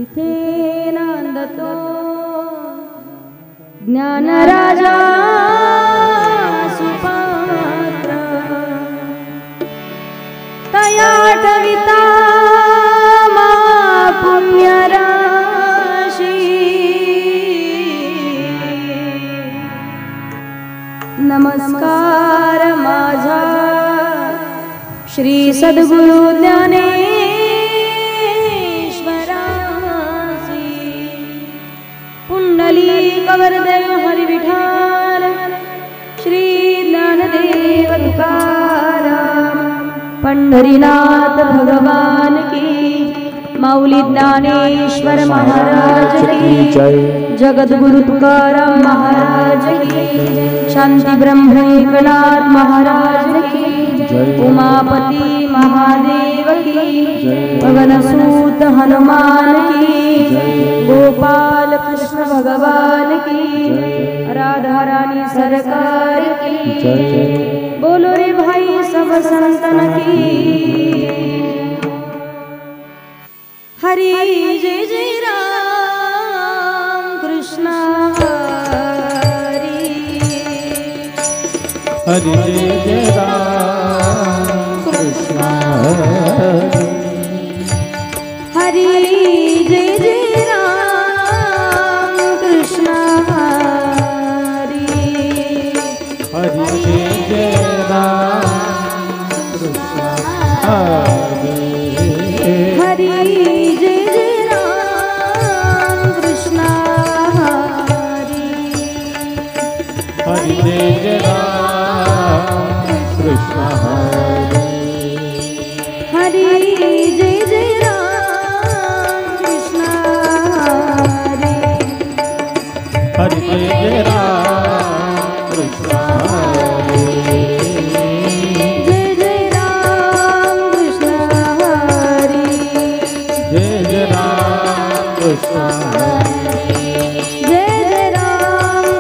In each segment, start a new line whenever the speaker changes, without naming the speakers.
इथे नांदतो ज्ञानराजा सुपात्र तया टविता मा पुण्यराशी नमस्कार माझा श्री सद्गुरु ज्ञानेश्वरासी पुंडलिक वरदेव हरि विठाल श्री ज्ञानदेव तुकाराम पंढरीनाथ भगवान की माऊली ज्ञानेश्वर महाराज की जगद्गुरु तुकाराम महाराज की शांति ब्रह्म एकनाथ महाराज की उमापति महादेव की पवनसूत हनुमान की गोपाल कृष्ण भगवान की राधा रानी सरकार की बोलो रे भाई सब संतन की हरि जय जय राम कृष्ण हरि
हरि जय जय राम कृष्ण
हरि जय जय राम कृष्ण हरि
हरि जय जय राम कृष्ण हरि
हरि जय जय राम कृष्ण हरि
हरि जय जय राम कृष्ण हरि
हरि जय जय राम कृष्ण हरि
हरि जय जय राम कृष्ण हरि
जय जय राम कृष्ण हरि
जय जय राम कृष्ण हरि
जय जय राम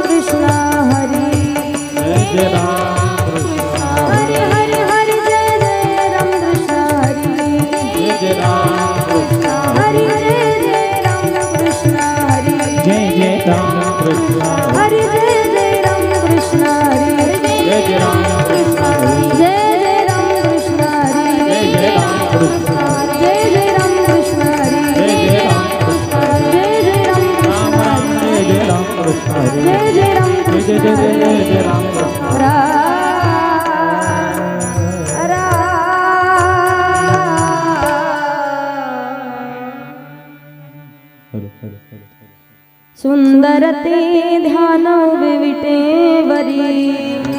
कृष्ण हरि
जय जय राम कृष्ण
हरि हरि हरि जय जय राम कृष्ण हरि
जय जय राम कृष्ण
हरि जय जय राम कृष्ण हरि
जय जय राम कृष्ण
हरि जय जय राम कृष्ण हरि
जय जय राम कृष्ण
जय जय राम कृष्ण हरि
जय जय राम कृष्ण
जय जय राम कृष्ण हरि
जय जय राम कृष्ण
जय जय राम कृष्ण
राम जय जय राम कृष्ण
जय जय राम
जय
कृष्ण
जय जय जय राम कृष्ण
सुंदर ते ध्यान विविटे वरी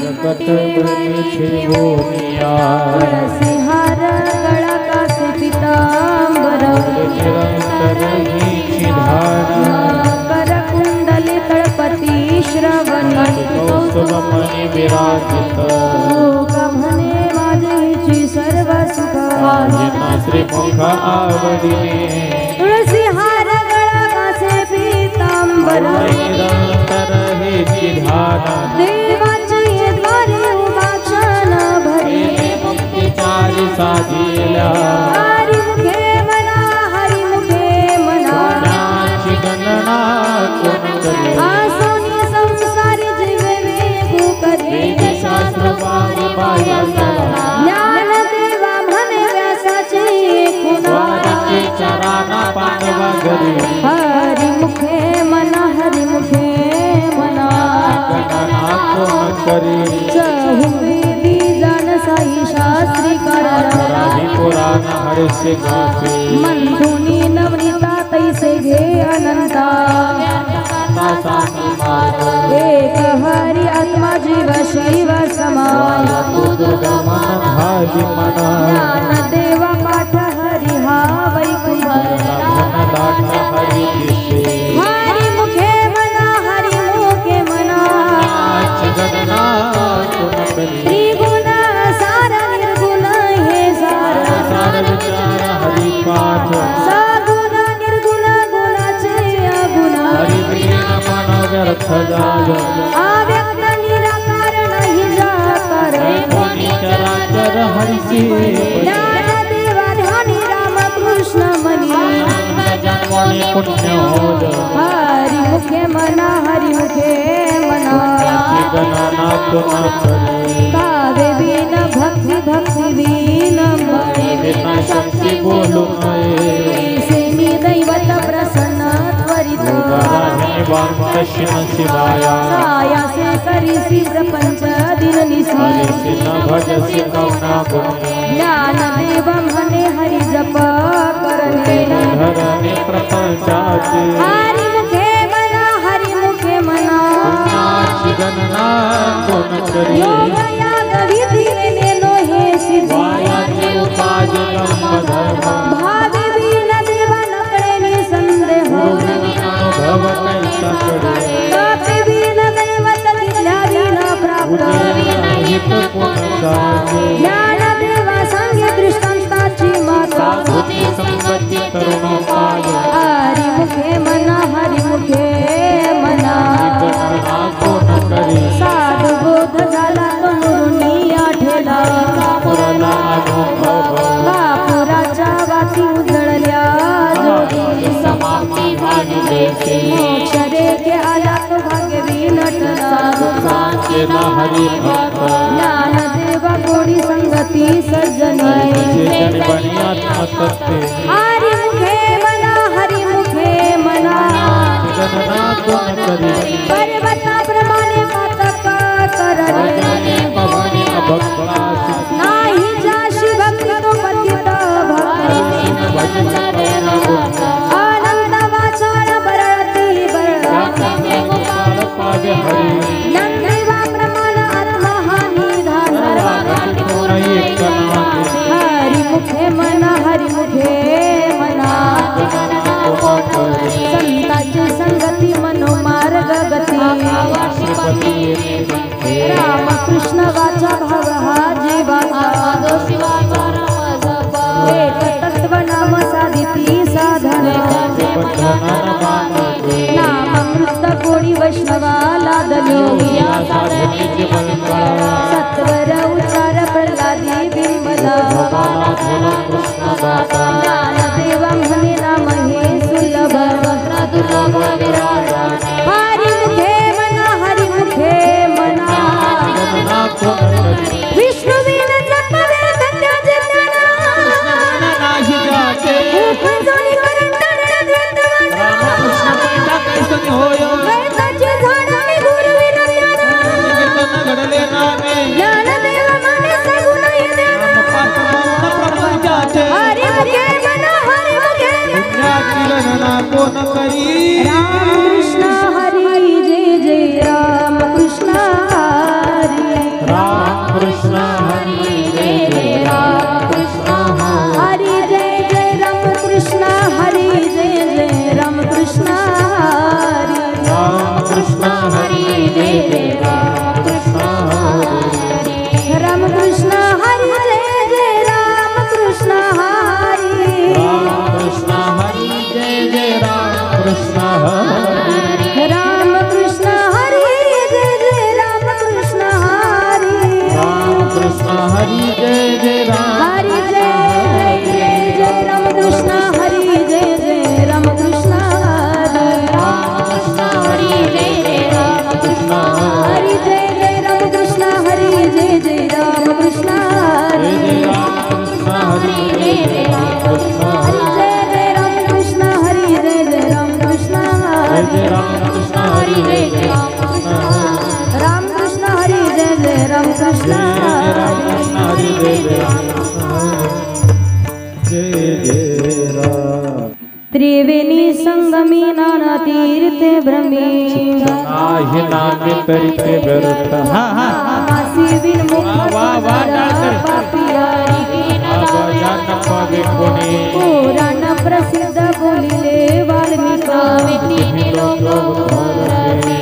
जगत बने छेवोनिया
तुळसी हार गळा कासे पितांबर
निरंतर ही धारणा
कर कुंडली तळपती श्रवणी
कौस्तुभ मणी विराजित
लोक म्हणे माझीची सर्व सुख
पाहिना श्रीमुख आवडीने
तुळसी हार गळा कासे पितांबर
निरंतर ही धारणा
देवाचे द्वारे उभा क्षण भरी
मुक्तिचारी साधिल्या
हरी मुखे मना हरी मुखे मना
पुण्याची गणना कोण करी
आसोनी संसारी जीवे वेगू करी
वेद शास्त्र पारी पाया
ज्ञान देवा म्हणे व्यासाचे खुना
वारके चराना पांडवा घरी
हरी मुखे मना
गणना कोण करी
चहुवेदी जाण साई शास्त्री
राही पुराण हरसे गाते
मंथुनी नवनीता तैसे घे अनंता
तासानी मारो
एक हरी आत्मा जीव शिव समान
मन भागी मना
ज्ञान देवा पाठ हरी हा वैकुंठ
धन दाट हरी दिसे
हरी मुखे मना
नाच गणना कोण करी
त्रिगुण सार निर्गुण हे सार
सार विचार हरी पाठ
सगुण निर्गुण गुणाचे अगुण
हरी प्रिय मन व्यर्थ जाय
अव्यक्त निराकार नाही जाकार
कोणी चराचर हरिसी
ज्ञान देवा ध्यानी राम कृष्ण मनी
जन्मोनी पुण्य होद
हरि मुखे मना हरि मुखे मना
पुण्याची गणना तो न करी
कावे बीन भक्ति भक्ति बीन
विना शक्ती बोलू नये
सेनी दैवत प्रसन्न त्वरित
उदाहरणे वामकशिन शिवाया
सायासे करिसी प्रपंच दिन निसी
हरिसी न भजसी कवना गुणी
ज्ञान देव म्हणे हरि जप करणे
धरणे प्रपंचाची
हरि मुखे मना हरि मुखे मना
पुण्याची गणना कोण करी
योग याग विधी नेनो हे सिद्धी
वायाचे उपाय ब्रह्म धर्म
भावी बीन देव नकडे निसंदेह
अनुभव कैसा करी
कापे बीन दैवत दिल्या बीन प्राप्त
उदयहित पुनसाचे
ज्ञान देवा सांगे दृष्टांताची माता
साधुती संगती तरुणोपाय
हरि मुखे मना हरि मुखे मना
गणना कोण करी
साधु बोध झाला तो नुरुनी आठेला
पुरला अनुभव
बापुराच्या वाती उजळल्या ज्योती
समाप्ती झाली देशी
मोक्ष रेखे आला तो भाग्यवी नटला
केला हरी भक्त
ज्ञानदेवा गोडी संगती सज्जनी
चेतन बनी आत्मतत्वे
हरि मुखे मना हरि मुखे मना
गणना कोण करी
पर्वताप्रमाणे मातक करणे
भवानी अभक्तासी
नाही जाशी भक्ती तो पतित भक्त आनंद वाचाळ बरळती बरळती
पावे हरी
ज्ञानदेवा प्रमाण आत्महानी धारण हरि मुखे मना हरि मुखे मना संताची संगती मनोमार्ग गती राम कृष्ण वाचा भाव हा जीवाचा एक तत्व नाम साधिती साधन नाम मृत कोडी वैष्णवाला दलो सत्वर उच्चार प्रल्हादी बिंबला ज्ञानदेवा म्हणे नाम हे सुलभ हरि मुखे मना हरि मुखे मना विष्णु विन जपवे धन्याचे ज्ञान उपजोनी करंडण द्वैतवाना द्वैताचे झाड मी गुरुविन ज्ञान ज्ञानदेव माने सगुण ज्ञान हरि मुखे मना हरि मुखे
गणना कोण करी
राम कृष्ण हरी जय जय राम कृष्ण हरी
राम कृष्ण हरी जय जय राम कृष्ण
हरी जय जय राम कृष्ण हरी जय जय राम कृष्ण हरी
राम कृष्ण हरी जय जय राम कृष्ण
राम कृष्ण हरी जय जय राम कृष्ण हरी
राम कृष्ण हरी जय जय राम कृष्ण हरी
राम कृष्ण हरी जय जय राम कृष्ण हरी
राम कृष्ण हरी जय जय राम
हरी जय जय जय राम कृष्ण हरी जय जय राम कृष्ण हरी
कृष्ण हरी जय जय राम कृष्ण
हरी जय जय राम कृष्ण हरी जय जय राम कृष्ण
जय
हरी
जय राम कृष्ण हरी जय जय राम कृष्ण
जय जय राम कृष्ण हरी जय जय राम कृष्ण
जय जय राम कृष्ण हरी जय जय राम कृष्ण
राम कृष्ण हरी जय जय राम कृष्ण
राम कृष्ण हरी जय जय राम कृष्ण जय जय राम
त्रिवेणी संगमी नाना तीर्थे भ्रमी
नाही नामे तरी ते व्यर्थ
मासी बिन मुख पापिया
अगजान पावे कोणी
पुराण प्रसिद्ध बोलिले वाल्मिकी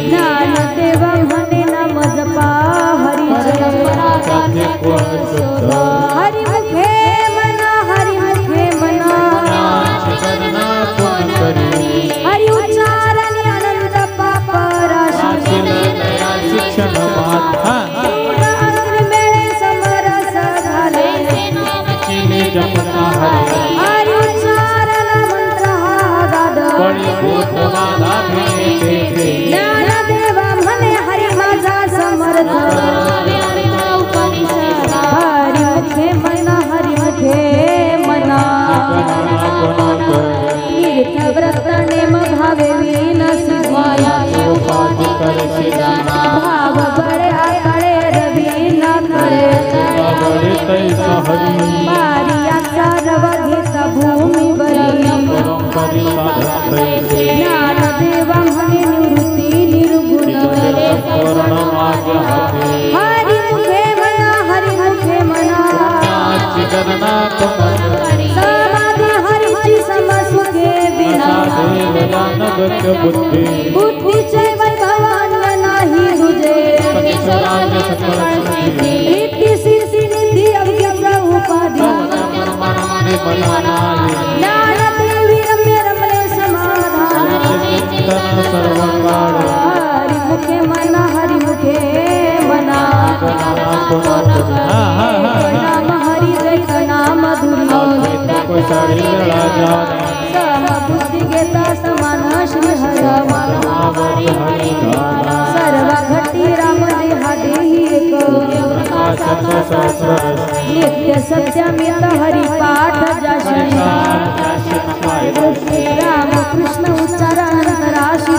ज्ञानदेवा म्हणे नाम जपा हरी जय हरि मुखे मना हरि मुखे मना हरि उच्चारण अनंत पाप राशी
शिक्षण
मेळे समरस झाले
जपता हरी
हरि उच्चारण मंत्र हा हरि मुखे मना हरि मुखे मना तीर्थ व्रत नेम भावे विनस भाव बड़े आड़े रवि न करे बारियाचा रवघेत भूमी बरी ज्ञान देवा म्हणे निवृत्ती निर्गुण हरि मुखे मना हरि मुखे मना समाधि हरिची समसुखे विना बुद्धीचे वैभवान नाही तुझे रीती सिरसी निधी अवघ्याचा उपाधी ज्ञान देवी रम्य रमणे समाधान हरि मुखे मना हरि मुखे मना नाम हरि जैत नाम सम बुद्धि घेता समान श्री हरवा सर्व घटी राम देहा देही एक नित्य सत्यमित हरि पाठ जाशी राम कृष्ण उच्चारण राशी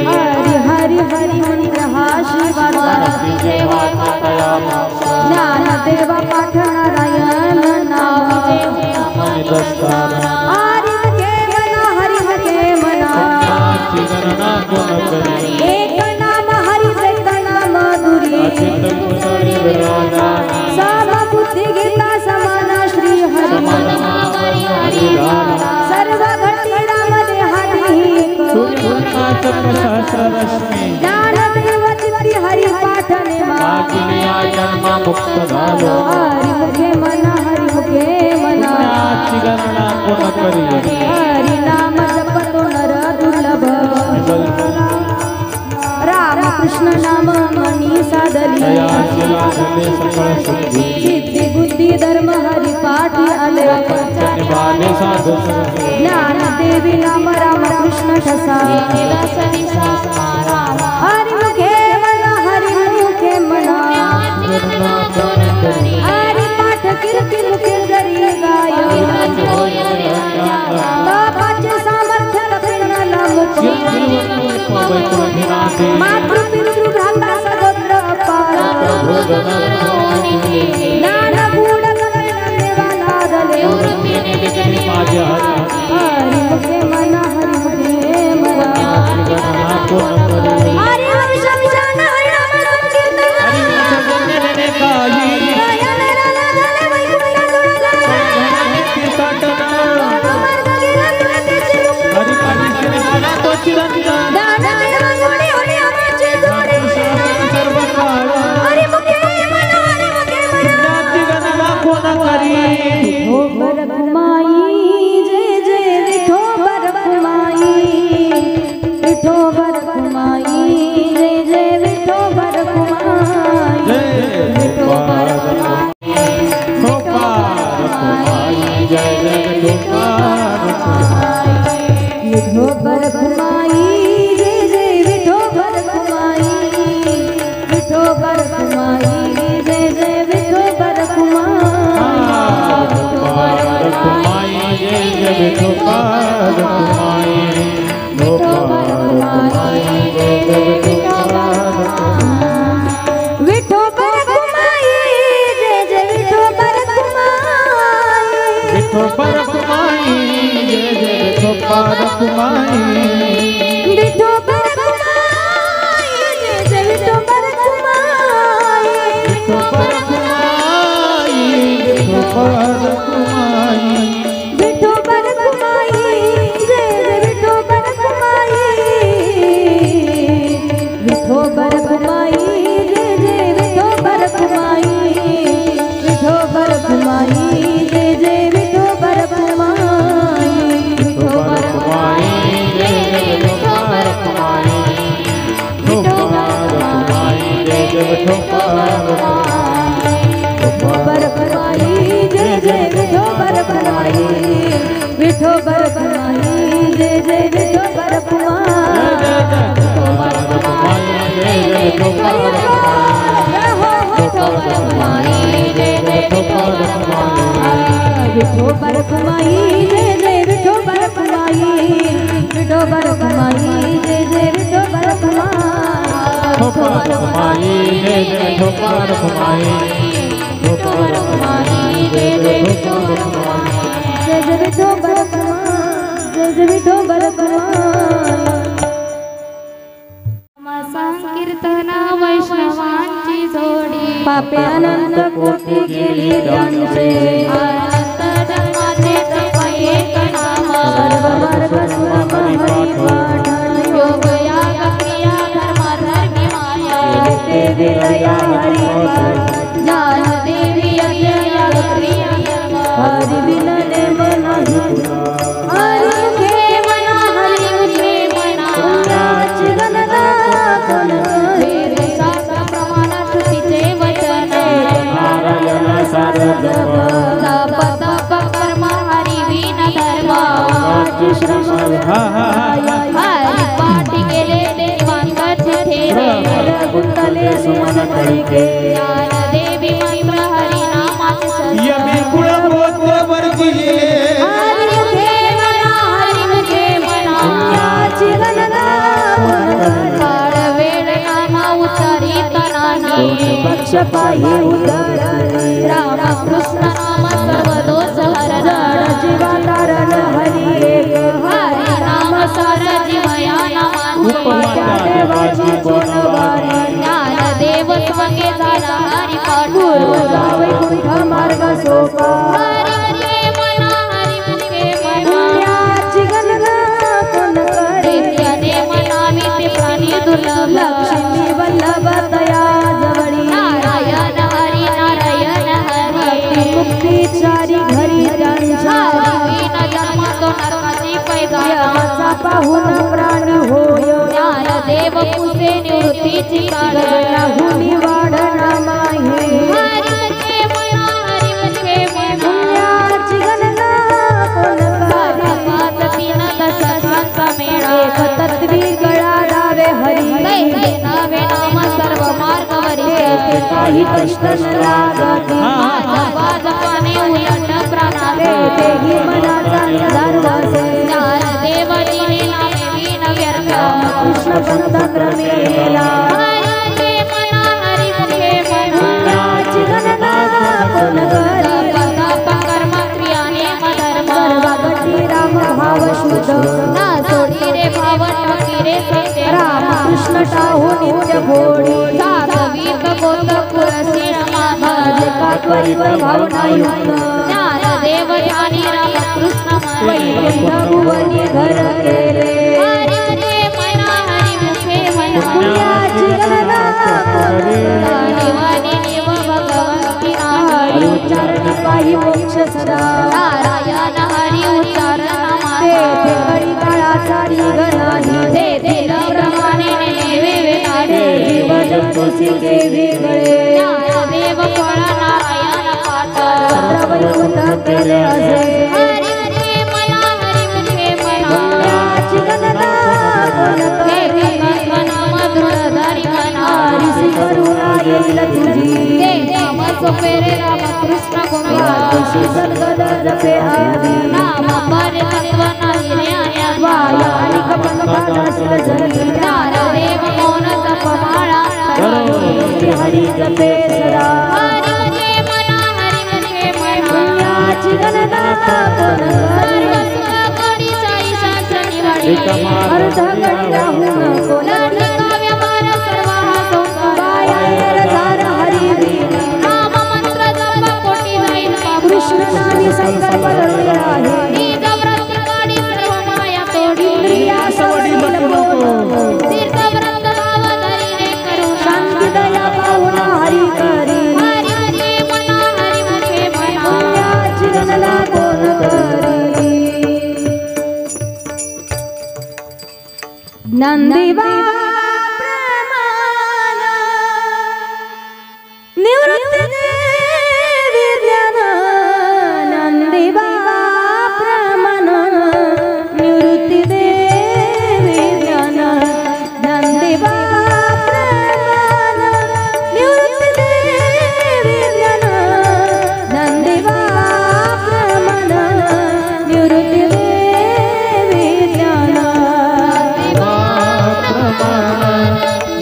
हरि हरि हरि मंत्र हा ज्ञान देवा पाठ नारायण नाम हरि मुखे मना हरि मुखे मना एक नाम हरि जैत नाम दुरी सम बुद्धि गीता समान श्री हरि सर्व घटी राम देहादी ज्ञान देव चित्ती हरि पाठ नेमा हरि मुखे मना हरि मुखे मना हरि नाम जपतो नर दुर्लभ राम कृष्ण नाम मनी साधली सिद्धि बुद्धि धर्म हरि पाठी आले ज्ञान देवी नाम राम कृष्ण ठसा हरि मुखे मना हरि मुखे मना हरि पाठ कीर्ति मुखे जरी गाय तापाचे सामर्थ्य लक्षणाला मुख मातृ पितृ भ्राता सगोत्र अपार ज्ञान गूढ देवा नादले हरि मुखे मना हरि मुखे मना हरि हरि शमशान हरि नाम
जय जय
विठोबा रखुमाई जय जय विठोबा रखुमाई विठोबा रखुमाई जय जय विठोबा रखुमाई
विठोबा रखुमाई जय जय विठोबा रखुमाई विठोबा रखुमाई जय जय विठोबा रखुमाई
जय जय विठोबा रखुमाई जय जय विठोबा रखुमाई
संकीर्तना वैष्णवांची जोडी
पापे अनंत कोटी केली त्यांचे
अनंत जन्माचे तप एक नाम
सर्व मार्ग सुलभ हरी पाठ
योग याग क्रिया धर्म धर्मी माया
ते विलया हरी पाठ
ज्ञान देवी यज्ञ याग क्रिया धर्म
हरि विलने मना हरि मुखे मना हरि मुखे मना पुण्याची गणना कोण
वेद शास्त्र प्रमाण श्रुतीचे वचन
नारायण सार जप
तप तप कर्म हरि विन धर्म
श्रम
हरि पाठी केले ते निवांत ठेरे
गुंतले सुमन कळिके
ज्ञान देवी मंत्र हरि नामाचे
यमी कुळ गोत्र वर्जिले
हरि मुखे मना हरि मुखे मना पुण्याची गणना कोण
काळ वेळ नामा उच्चारित नाही
पक्ष पायी उतरली
राम कृष्ण नाम सर्व दोष हरण
जड जीवा तारण हरी एक
हरि नाम सार जीवया
उपमा देवाची कोणवारी
ज्ञान देव स्वंगे झाला हरि पाठ
पूर्व वैकुंठ मार्ग सोपा
हरि मुखे मना हरि मुखे मना
पुण्याची गणना कोण करे
प्रेत्याने मनावी ते प्राणी दुर्लभ
लक्ष्मी वल्लभ तया जवळी
नारायण हरी नारायण हरी
मुक्तीचारी घरी त्यांच्या
विन जन्म तो नरकाची पैदा
यमाचा पाहून प्राणी होय
ज्ञान देव पुसे निवृत्तीची काळ
हुनी वाढना माही
हरि मुखे मना हरि मुखे मना
पुण्याची गणना कोण करे
पाच तीन दशकांचा मेळा
एक तत्वी गळा डावे हरी
दैते नावे नाम सर्व मार्गवरी
ते काही कष्ट न लागती
माझा वाजपाने उलट प्राणाला
तेही मनाचा निधार वासे
ज्ञान देवजीने नामे विन व्यर्थ
कृष्ण पंथ क्रमेला
हरि मुखे मना हरि मुखे मना
पुण्याची गणना कोण करे
तप कर्म क्रियाने मधर्म
सर्वागती राम भाव शुद्ध
ना सोडी रे भाव टाकी रे सत्य
राम कृष्ण टाहू नित्य भोडी
साधवीत गोत पुरसीन
माझे कात्वरी भावना युक्त
ज्ञान देव ज्ञानी राम कृष्ण
वैकुंठ भुवनी घर केले
हरि मुखे मना हरि मुखे मना
पुण्याची गणना कोण करे
निवानी निव भगवंती
हरि
नाही
उच्चारण पायी मोक्ष सदा
नारायण हरि उच्चारण
तेथे कळी काळाचा निघ नाही
ते प्रमाणे नेवे वेताडे
जीव जंतू सिके वेगळे
देव फळ नारायण पाठ
सर्व वैकुंठ केले असे
हरि मुखे मना हरि मुखे मना
पुण्याची गणना कोण
हे
करे
नाम दृढधारी मना
ऋषी करुणा येईल तुझी
ते नाम सोपेरे राम कृष्ण गोविंदा
तुझी सद्गद जपे आधी
नाम परे तत्व नाही रे आया
वाया आणि कपन पादासील जली
नारदेव मौन जप माळा
श्री हरी जपे सदा
हरि मुखे मना हरि मुखे मना
पुण्याची गणना कोण करे अर्ध गडी राहून कोण वायर हरी कृष्ण नामी संकल्प रडले आहे इंद्रिया सवडील शांती दया पाहून हरी करी पुण्याची गणना कोण करी नंदीबा प्रमाण निवृत्ती विज्ञान नंदीबा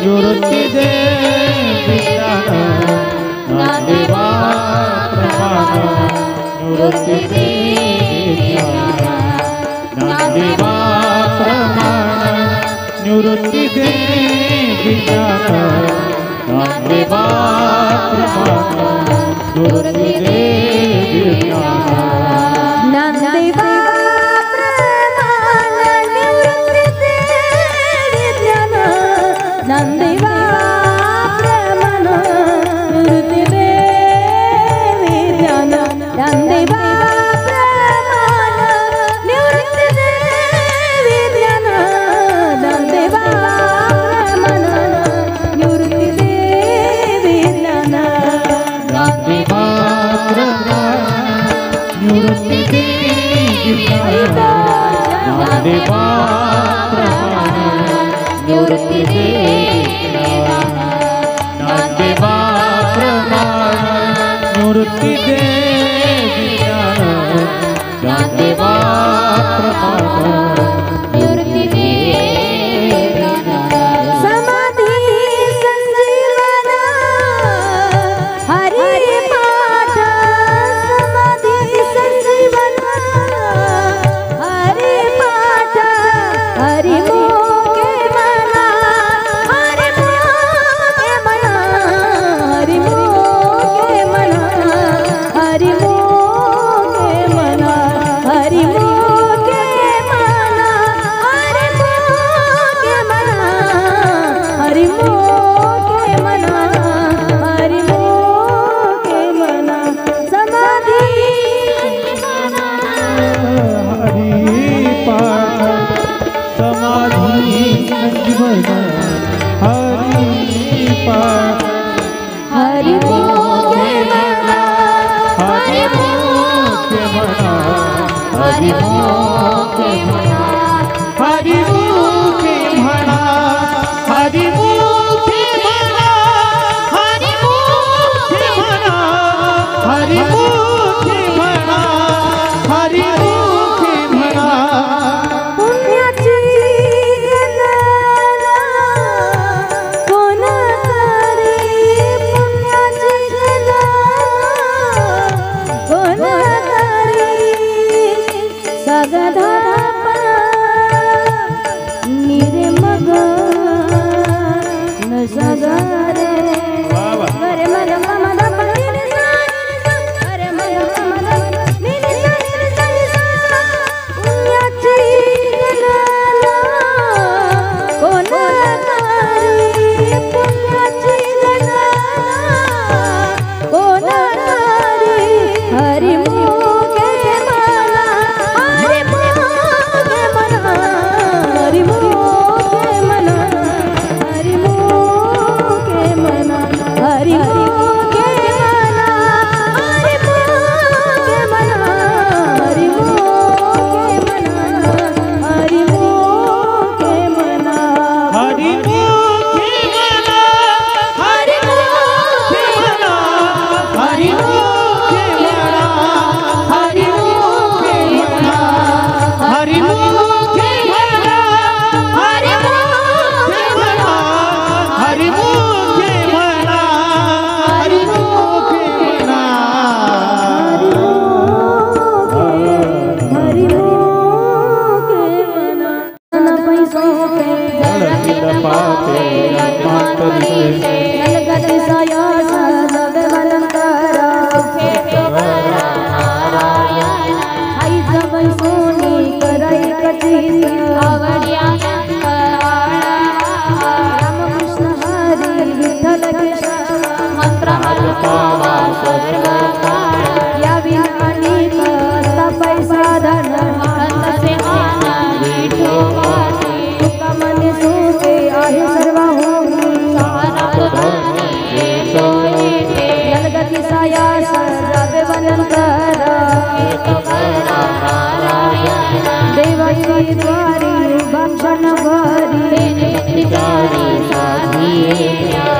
निवृत्ती दे विज्ञान ज्ञानदेवा प्रमाण निवृत्ती दे विज्ञान ज्ञानदेवा प्रमाण निवृत्ती दे विज्ञान ज्ञानदेवा प्रमाण निवृत्ती दे विज्ञान
ज्ञानदेवा प्रमाण निवृत्ती दे विज्ञान ज्ञानदेवा प्रमाण निवृत्ती दे विज्ञान ज्ञानदेवा प्रमाण निवृत्ती दे विज्ञान ज्ञानदेवा प्रमाण निवृत्ती दे विज्ञान
ज्ञानदेवा प्रमाण निवृत्ती दे विज्ञान ज्ञानदेवा प्रमाण निवृत्ति दे ज्ञानदेवा प्रमाण निवृत्ति दे विज्ञान ज्ञानदेवा प्रमाण निवृत्ति दे
समाधि संजीवन हरि पाठ समाधि संजीवन हरि पाठ हरि मोके मना हरि मोके मना हरि मोके मना हरि मोके मना हरि मोके मना हरि मोके मना हरि मोके मना हरि मोके मना समाधि
हरि पाठ समाधि संजीवन हरि पाठ
हरि मोके मना
हरि मोके मना हरि मोके मना हरि मोके मना हरि मोके मना हरि मोके मना हरि मोके मना हरि मोके मना
पुण्याची गणना कोण करी पुण्याची गणना कोण करी सगधाप निर्मग न सगरे गरे मग मम दप गरे मग मम दप पुण्याची गणना कोण करी पुण्याची गणना कोण करी हरि मोके मना हरि मोके मना हरि मोके मना हरि मोके मना हरि मोके मना हरि मोके मना हरि मोके मना हरि मोके मना
हरि मोके मना हरि मोके मना हरि मोके मना हरि मोके मना हरि मोके मना हरि मोके मना हरि मोके मना हरि मोके मना
हरि मोके मना न पैसों पे
जलकित पाते आत्मातरि से
जलगति साया सदग वलंकारा आई सब सोनी करई कचित राम कृष्ण हरि विठ्ठल कृष्ण या विनानी तपै साधन तुका मन सोके आहे सर्व होमी जलगति साया सदग वलंकारा देवाची द्वारी भक्षण भरी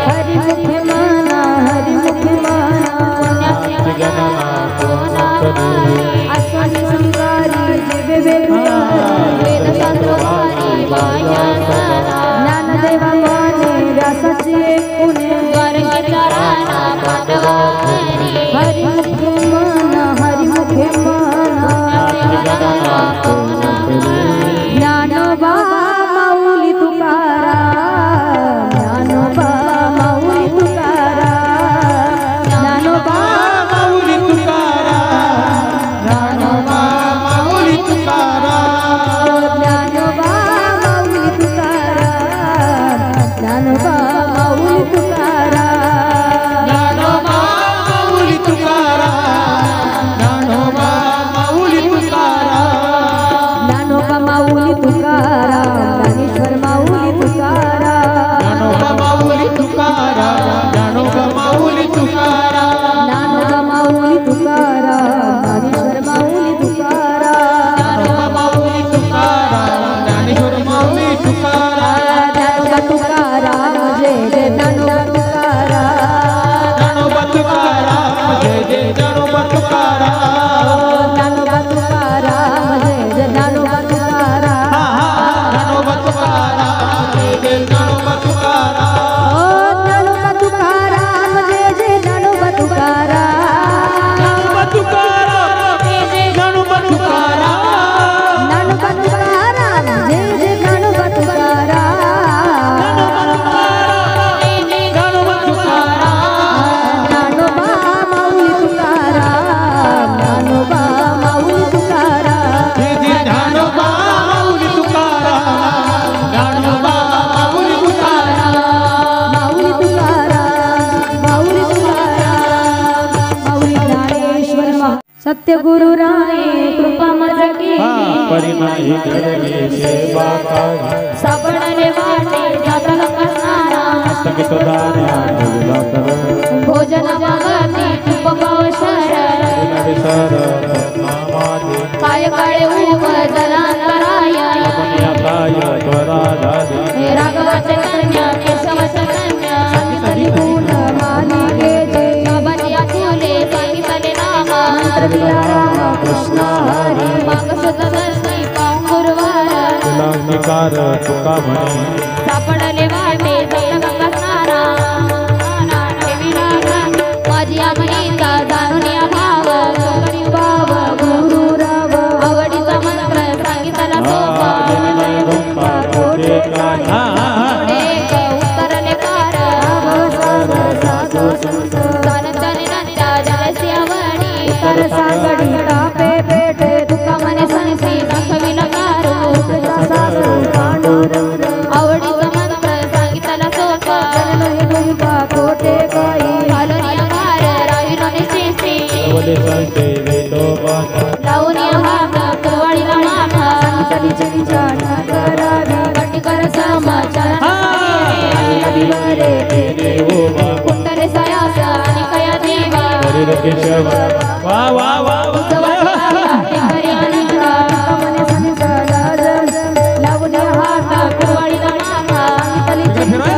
हरि मुखे माना हरि मुखे माना अश्वनी शृंगारी जिवे वेद शास्त्र ज्ञान देवा माने व्यास दासी पुणे
द्वारकेचा राणा पांडवा घरी.
हरिमुखे म्हणा हरिमुखे म्हणा ज्ञानोबा माऊली तुकाराम ज्ञानोबा माऊली तुकाराम ज्ञानोबा
माऊली तुकाराम ज्ञानोबा माऊली तुकाराम
ज्ञानोबा माऊली तुकाराम ज्ञानोबा माऊली तुकाराम
ज्ञानोबा माऊली तुकाराम ज्ञानोबा माऊली तुकाराम
ज्ञानोबा माऊली तुकाराम ज्ञानेश्वर माऊली तुकाराम
ज्ञानोबा माऊली तुकाराम ज्ञानोबा माऊली तुकाराम
ज्ञानोबा माऊली तुकाराम ज्ञानेश्वर माऊली तुकाराम
ज्ञानोबा माऊली तुकाराम ज्ञानेश्वर माऊली तुकाराम
ज्ञानोबा तुकाराम जय जय ज्ञानोबा तुकाराम
ज्ञानोबा तुकाराम जय जय ज्ञानोबा तुकाराम
ज्ञानोबा तुकाराम जय जय ज्ञानोबा तुकाराम
ज्ञानोबा तुकाराम जय जय ज्ञानोबा तुकाराम
ओ ज्ञानोबा तुकाराम जय जय ज्ञानोबा तुकाराम
ज्ञानोबा तुकाराम जय जय ज्ञानोबा तुकाराम
ज्ञानोबा तुकाराम जय जय ज्ञानोबा तुकाराम
ज्ञानोबा तुकाराम
ज्ञानोबा माऊली तुकाराम ज्ञानोबा माऊली तुकाराम
जय जय ज्ञानोबा माऊली तुकाराम ज्ञानोबा माऊली तुकाराम
माऊली तुकाराम माऊली तुकाराम माऊली ज्ञानेश्वर सत्यगुरु राणे कृपा मजकी
परिणाही घडली सेवा काही
सापडले वाटे जातला कसणारा
मस्तकी सुधारण्या तुला कर
भोजन मागती तूप पावशर
विसर नामादे
काय काळे उभ जलांतराय
पुण्या काय त्वरा झाली
हे राघवाचे कन्या केशवाचे कन्या
संगीतली गुण मालिकेचे
बाबाजी आठवले सांगितले नाम
मंत्र दिला राम कृष्ण हरी
माग सुद्धा दर्शनी पाहून गुरुवार
तुला निकार तुका म्हणे
सापडले वाटे जगला कसणारा माझी आमणीचा जाणून या भाव सोबरी
बाब गुरु राव
आवडीचा मंत्र सांगितला सोपा
कोटे काही
एक उत्तरले कार
भवसागर साधू संत
चालताने नंदा जलसी आवडी
तर सागडी टापे पेटे
तुका मने संसी दाखविला कारू
तुझा सागर पांडुरंग
आवडीचा मंत्र सांगितला सोपा
जनमय गुंपा कोटे काही
घालून या कार राविनो निशिष्टी
वले संते वेदोबान
लावून या हात कुरवाडीला माथा
संतली चंचना करावी
कटिकर समाचार
हरिवरे
देवोबा
कुंडले सयास आणि कया देवा
हरिर केशव वा वा वा
घरी आनंद
मने संसाला लावून हात
कुरवाडीला माथा
संतली चंचना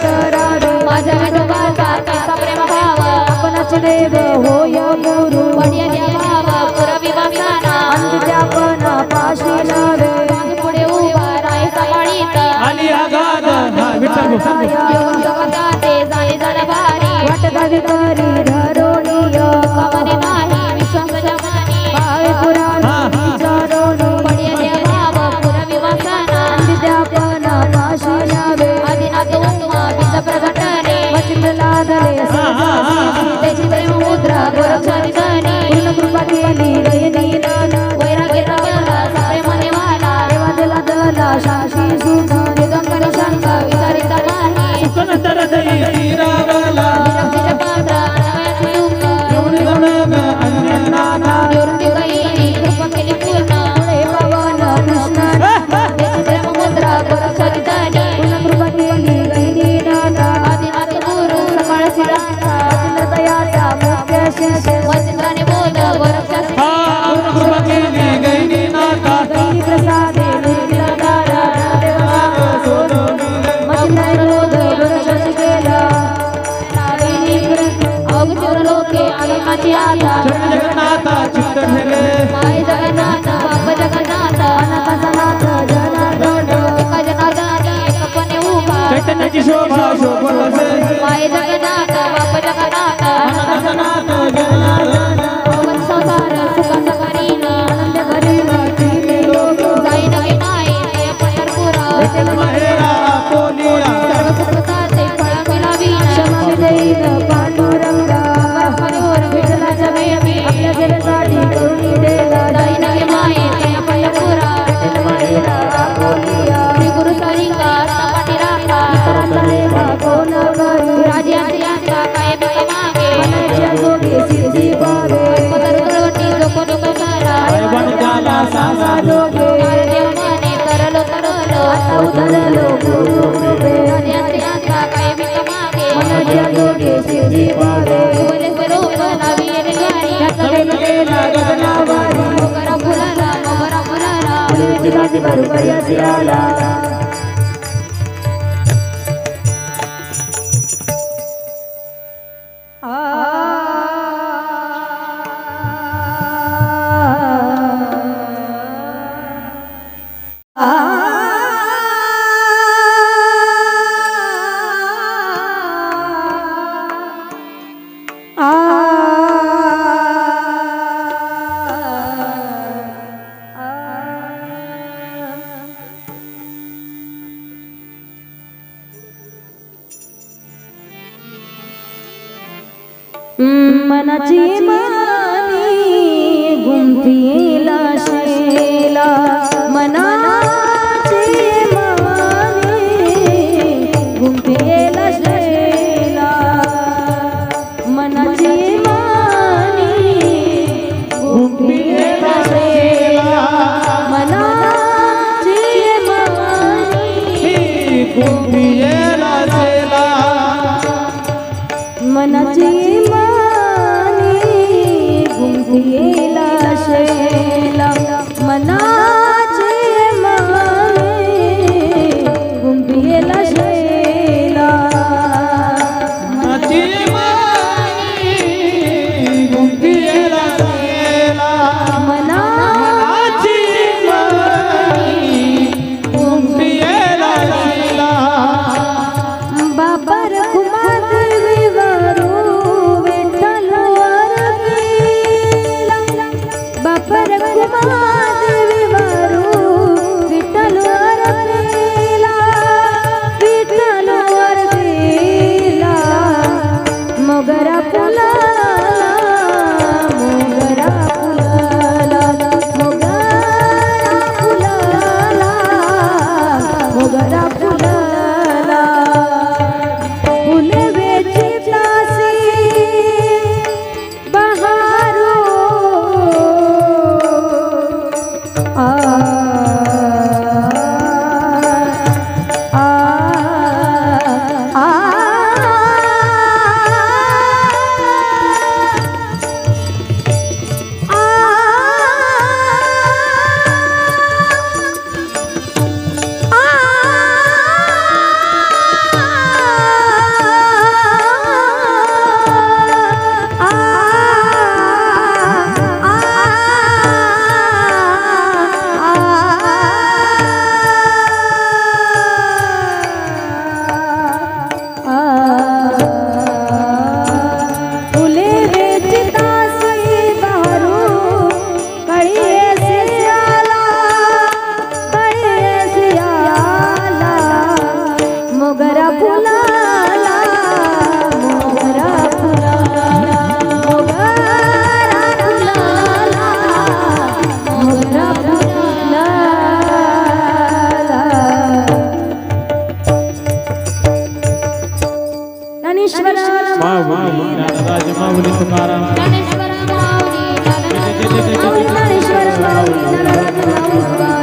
करावी
माझ्या विठोबाचा कैसा प्रेम भाव
आपणाच देव होय गुरु
वडिया भाव पुरवी वासाना
अंत्यापण पाशी लावे
पुढे उभा राय सांभाळीत
आली आगाद विठ्ठल
योग जगताते झाले झाले भारी
वाट धावी करी धरोणीय
कमने नाही विश्वास जमानी
पाय पुराणी विचारोणी
वडिया भाव पुरवी वासाना
अंत्यापण पाशी लावे
आदिनाथ उमा बीज प्रगटने
वचित लादले
त्याची प्रेम मुद्रा गोरक्षारी गणी
पूर्ण कृपा केली गयनी नाना
वैराग्य रवला सारे मने वाला
देवा दिला दला शाशी सुख
दिगंबर शंक विचारिता नाही
सुखनतर दई तीरावला
विरक्तीचे पात्र अनवयाचे दुःख
येऊन गणग अन्य नाना
निवृत्ती गईनी कृपा केली पूर्ण
पुढे पवन कृष्ण
त्याची प्रेम मुद्रा गोरक्षारी गणी
पूर्ण कृपा केली गयनी नाना
आदिनाथ गुरु सकाळ सिद्धांता
वचित दयाचा मुख्य शेष
वचित्राने बोध गोरक्षासी
पूर्ण कृपा केली गैनी नाथा
गैरी प्रसादे निर्विलादारा देवा मचिंद्राने बोध गुरुशोष केला
अवघ लोके आनंदाची आता
जगन्नाथा चित्त ठेले
माय जगन्नाथ बाप जगन्नाथ
अनाथाचा नाथ जनार्दन
एका जनार्दनी एक पणे उभा
विठ्ठलाची शोभा शोभत असे
माय जगन्नाथ बाप जगन्नाथ
अनंतनाथ जनार्दन
भगवत संसार सुखाचा करीन
आनंद करीन तीन लोक
जाईन विनाय जय पंढरपुरा
विठ्ठल
महेरा कोलिया
सर्व सुखसाचे फळ मिळावीन
क्षमा देईन पांडुरंगा
हरिवर विठ्ठलाच्या बेबी
आपल्या जनासाठी करुणी देला
जाईन विनाय जय पंढरपुरा
विठ्ठल महेरा कोलिया
श्री गुरु सारिका तपाटी राखा
देवा कोण करू
राजांचा काय बिका मागे
मनाच्या जोगे सिद्धी पावे
पदरवटी जो कोणी बसारा
पण त्याला सांगा
जोगे
देव माने तरलो तरलो
उतरलो गुरु कृपे
राजांचा काय बिका मागे
मनाच्या जोगे सिद्धी पावे
बोले स्वरूप लावी रे गाडी
नवीन केला गगनावारी
मोगरा फुलाला
विठ्ठलाची बरोबरी अशी आला मनाची मानी गुंफीला शेला मनाची मानी गुंफीला शेला मनाची मानी गुंफीला शेला मनाची मानी
कुंभियेला सेला
मनाची गुंफीला शेला मनाची माने गुंफीला शेला
मनाची मानी कुंभियेला सेला
मनाची
मनाची मानी कुंभियेला सेला
बाबर कुमार विवारू विठ्ठल बापर कुमार विवारू विठ्ठल वरला विठ्ठल वरला मोगरा फुलाला मोगरा फुलाला मोगरा फुलाला मोगरा फुलाला फुले वेचितासी बहारो आ आ आ फुले वेचितासी बहरू कळिये सियाला कळिये सियाला मोगरा फुलाला मोगरा फुलाला मोगरा फुलाला मोगरा फुलाला ज्ञानेश्वर
ज्ञानराज माऊली तुकाराम
ज्ञानेश्वर माऊली
ज्ञानेश्वर माऊली